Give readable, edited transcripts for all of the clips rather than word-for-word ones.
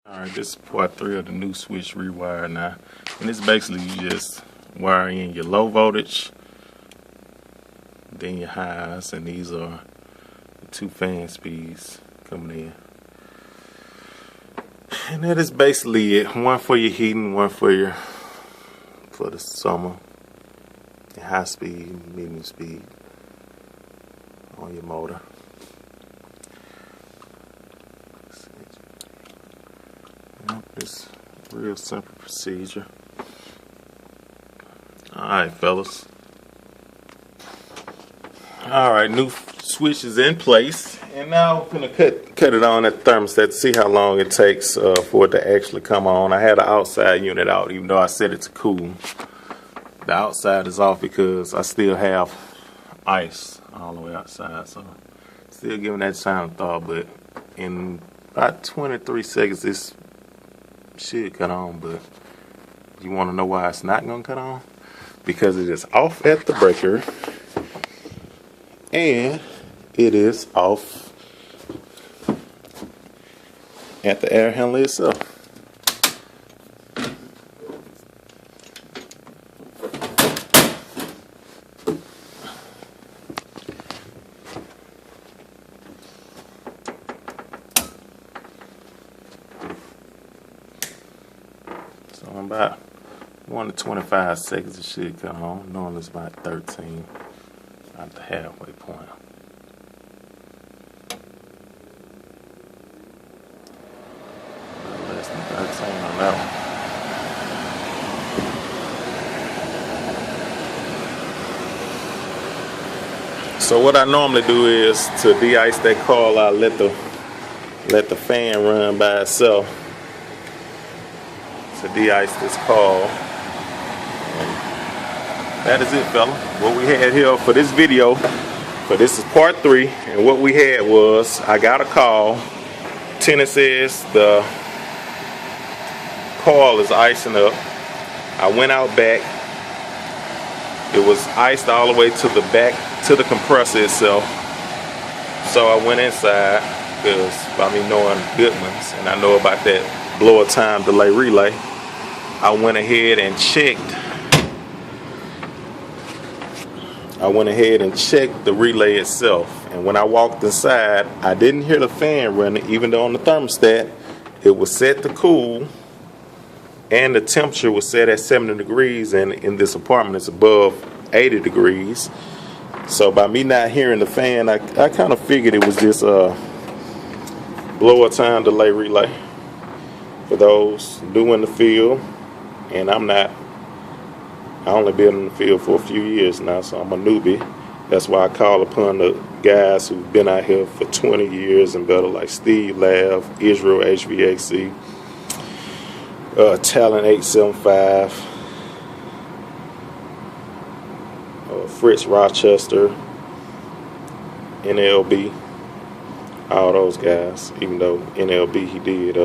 Alright, this is part 3 of the new switch rewire now. And it's basically you just wire in your low voltage, then your highs, and these are the 2 fan speeds coming in. And that is basically it. One for your heating, one for the summer. Your high speed, medium speed on your motor. It's a real simple procedure. Alright, fellas. Alright, new switch is in place. And now I'm going to cut it on at the thermostat to see how long it takes for it to actually come on. I had the outside unit out, even though I set it to cool. The outside is off because I still have ice all the way outside. So still giving that time thought, but in about 23 seconds this should cut on. But you want to know why it's not going to cut on? Because it is off at the breaker and it is off at the air handler itself. So in about 1 to 25 seconds it should come on. Normally it's about 13 at the halfway point. Less than 13 on that one. So what I normally do is to de-ice that coil, I let the fan run by itself to de-ice this coil. And that is it, fella. What we had here for this video, this is part 3, and what we had was, I got a call. Tenant says the coil is icing up. I went out back. It was iced all the way to the back, to the compressor itself. So I went inside, because by me knowing Goodman's, and I know about that blower time delay relay, I went ahead and checked. The relay itself, and when I walked inside, I didn't hear the fan running, even though on the thermostat it was set to cool, and the temperature was set at 70 degrees, and in this apartment it's above 80 degrees. So by me not hearing the fan, I kind of figured it was this blower time delay relay. For those new in the field, and I only been in the field for a few years now, so I'm a newbie. That's why I call upon the guys who've been out here for 20 years and better, like Steve Lav, Israel HVAC, Talent 875, Fritz Rochester, NLB, all those guys. Even though NLB, he did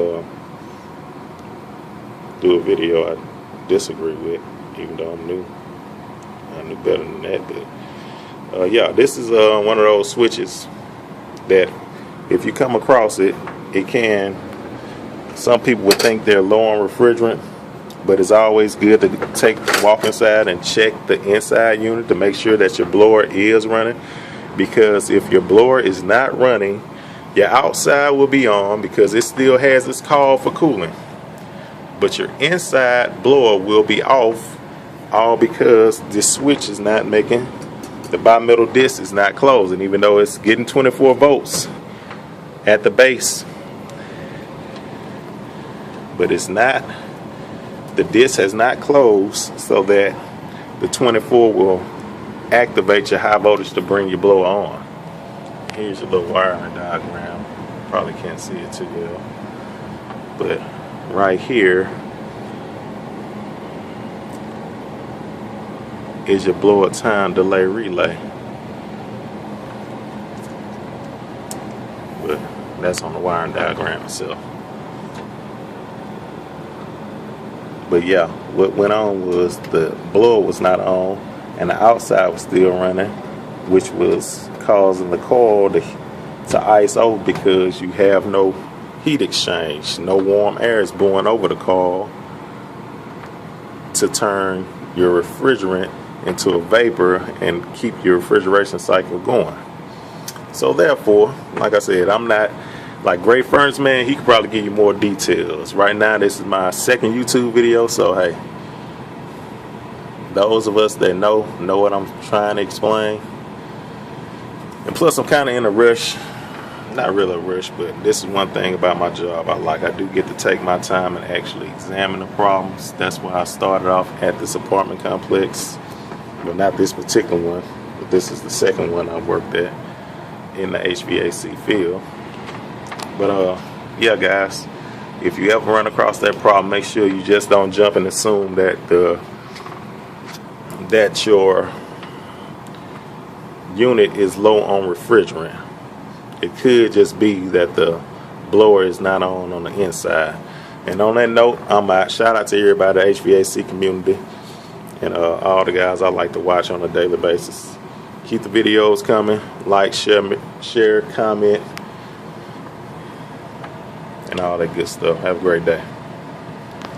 do a video I disagree with, even though I'm new. I knew better than that, but yeah, this is one of those switches that if you come across it, some people would think they're low on refrigerant, but it's always good to walk inside and check the inside unit to make sure that your blower is running, because if your blower is not running, your outside will be on because it still has its call for cooling, but your inside blower will be off, all because this switch is not making, the bimetal disc is not closing, even though it's getting 24 volts at the base. But it's not, the disc has not closed so that the 24 will activate your high voltage to bring your blower on. Here's your little wiring diagram. Probably can't see it too well, but right here is your blower time delay relay, but that's on the wiring diagram itself. But yeah, what went on was the blower was not on and the outside was still running, which was causing the coil to ice over because you have no heat exchange. No warm air is blowing over the coil to turn your refrigerant into a vapor and keep your refrigeration cycle going. So therefore, like I said, I'm not like Great Furnace Man. He could probably give you more details. Right now, this is my second YouTube video, so hey, those of us that know what I'm trying to explain. And plus, I'm kind of in a rush. Not really a rush, but this is one thing about my job I do get to take my time and actually examine the problems. That's why I started off at this apartment complex. Well, not this particular one, but this is the second one I've worked at in the HVAC field. But yeah, guys, if you ever run across that problem, make sure you just don't jump and assume that your unit is low on refrigerant. It could just be that the blower is not on the inside. And on that note, I'm out. Shout out to everybody in the HVAC community and all the guys I like to watch on a daily basis. Keep the videos coming. Like, share, comment, and all that good stuff. Have a great day.